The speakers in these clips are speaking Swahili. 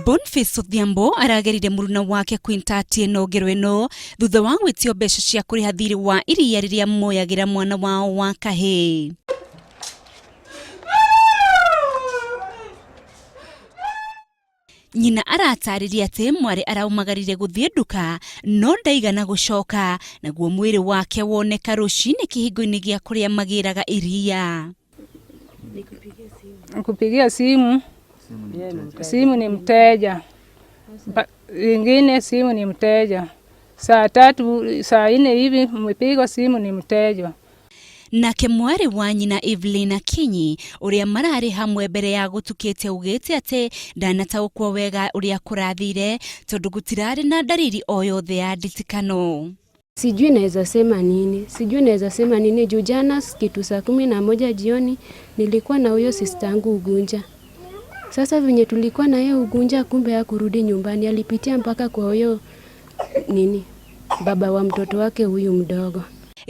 Boniface Odhiambo aragerire muruna wake kwintatie no gerweno thutha wa gwitio mbeca cia kuriha thiri wa iria riria moyagira mwana wao wa kahii. Nyina aratariria ati mwari araumagarire guthie nduka no ndaigana gucoka naguo mwiri wake woneka rucini kihingo-ini gia kuria magiraga iria. Nikupigia simu. Simu ni mteja. Ingine simu ni mteja. Saa 3 saa 4 hivi mmepiga simu ni mteja. Nake mwari wa nyina Evelyn Akinyi uria marari hamwe mbere ya gutukite ugite ati ndanataukwo wega uria kurathire tondu gutirari na dalili o yothe ya nditikano. Sijui naweza sema nini juu jana kitu saa 11 jioni nilikuwa na huyo sister yangu Ugunja. Sasa venye tulikuwa na yeye Ugunja, kumbe ya kurudi nyumbani alipitia mpaka kwa huyo baba wa mtoto wake huyu mdogo.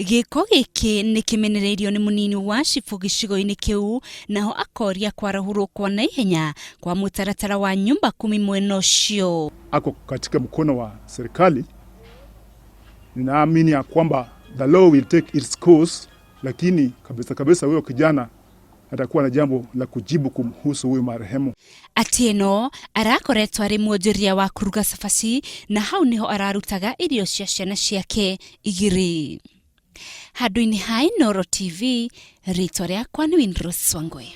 Giko giki ni kimenereirio ni munini wa cibu gicigo-ini kiu, naho akoria kwarahurukwo na ihenya kwa mutaratara wa nyumba 10 mwena ucio. Ako katika mkono wa serikali. Ninaamini ya kwamba the law will take its course, lakini kabisa huyo kijana atakuwa na jambo la kujibu kumhusu huyu marehemu. Atieno arakoretwo ari mwonjoria wa kuruga cabaci na hau niho ararutaga irio cia ciana ciake igiri. Handu-ini ha Inooro TV, ritwa riakwa ni Winrose Wangwe.